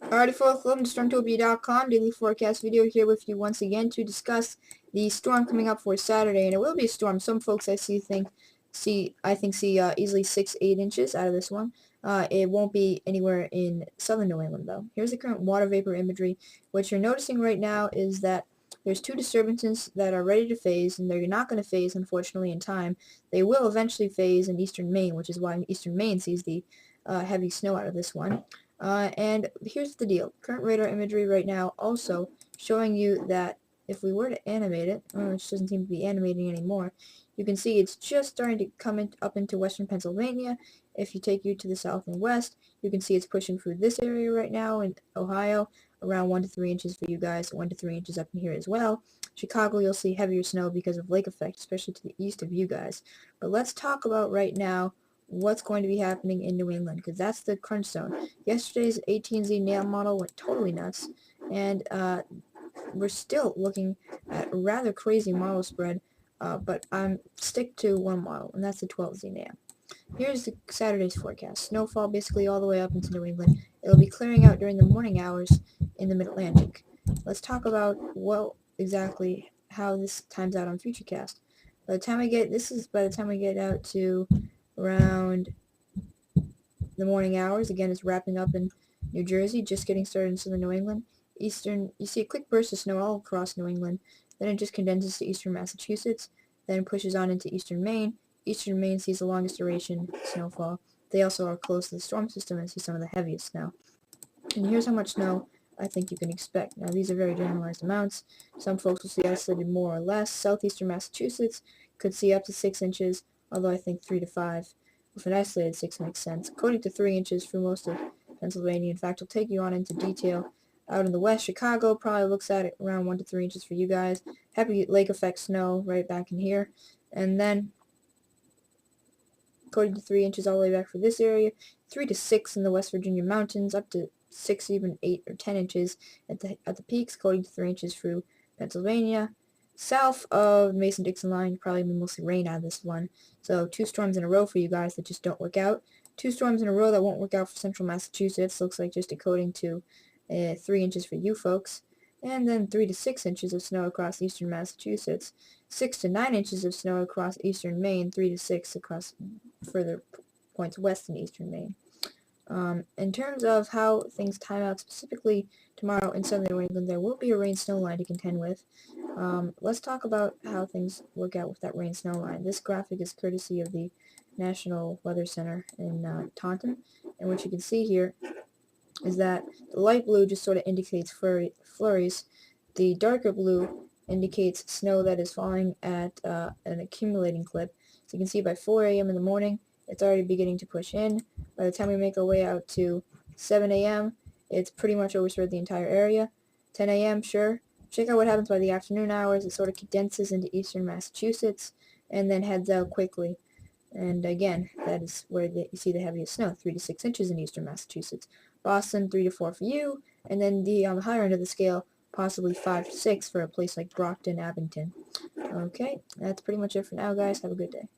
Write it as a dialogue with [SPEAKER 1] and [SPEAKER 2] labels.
[SPEAKER 1] Alrighty folks, welcome to StormTopia.com daily forecast video here with you once again to discuss the storm coming up for Saturday, and it will be a storm. Some folks I think see easily 6-8 inches out of this one. It won't be anywhere in southern New England though. Here's the current water vapor imagery. What you're noticing right now is that there's two disturbances that are ready to phase, and they're not going to phase unfortunately in time. They will eventually phase in eastern Maine, which is why eastern Maine sees the heavy snow out of this one. And here's the deal. Current radar imagery right now also showing you that if we were to animate it, which doesn't seem to be animating anymore, you can see it's just starting to come up into western Pennsylvania. If you take you to the south and west, you can see it's pushing through this area right now in Ohio, around 1 to 3 inches for you guys, 1 to 3 inches up in here as well. Chicago, you'll see heavier snow because of lake effect, especially to the east of you guys. But let's talk about right now what's going to be happening in New England, because that's the crunch zone. Yesterday's 18Z nail model went totally nuts, and we're still looking at a rather crazy model spread, but I'm stick to one model, and that's the 12Z nail. Here's the Saturday's forecast. Snowfall basically all the way up into New England. It'll be clearing out during the morning hours in the mid-Atlantic. Let's talk about exactly how this times out on Futurecast. By the time we get out to around the morning hours. Again, it's wrapping up in New Jersey, just getting started in southern New England. You see a quick burst of snow all across New England. Then it just condenses to eastern Massachusetts, then pushes on into eastern Maine. Eastern Maine sees the longest duration snowfall. They also are close to the storm system and see some of the heaviest snow. And here's how much snow I think you can expect. Now, these are very generalized amounts. Some folks will see isolated more or less. Southeastern Massachusetts could see up to 6 inches, although I think 3 to 5 with an isolated 6 makes sense. According to 3 inches for most of Pennsylvania. In fact, I'll take you on into detail. Out in the west, Chicago probably looks at it around 1 to 3 inches for you guys. Heavy lake effect snow right back in here. And then, according to 3 inches all the way back for this area, 3 to 6 in the West Virginia mountains, up to 6, even 8 or 10 inches at the peaks, according to 3 inches through Pennsylvania. South of the Mason-Dixon line, probably mostly rain out of this one. So 2 storms in a row for you guys that just don't work out. 2 storms in a row that won't work out for central Massachusetts. Looks like just according to 3 inches for you folks. And then 3 to 6 inches of snow across eastern Massachusetts. 6 to 9 inches of snow across eastern Maine. 3 to 6 across further points west in eastern Maine. In terms of how things time out specifically tomorrow in southern New England, there will be a rain-snow line to contend with. Let's talk about how things work out with that rain-snow line. This graphic is courtesy of the National Weather Center in Taunton, and what you can see here is that the light blue just sort of indicates flurries. The darker blue indicates snow that is falling at an accumulating clip. So you can see by 4 a.m. in the morning, it's already beginning to push in. By the time we make our way out to 7 a.m., it's pretty much overspread the entire area. 10 a.m., sure. Check out what happens by the afternoon hours. It sort of condenses into eastern Massachusetts and then heads out quickly. And again, that is where you see the heaviest snow, 3 to 6 inches in eastern Massachusetts. Boston, 3 to 4 for you. And then on the higher end of the scale, possibly 5 to 6 for a place like Brockton, Abington. Okay, that's pretty much it for now, guys. Have a good day.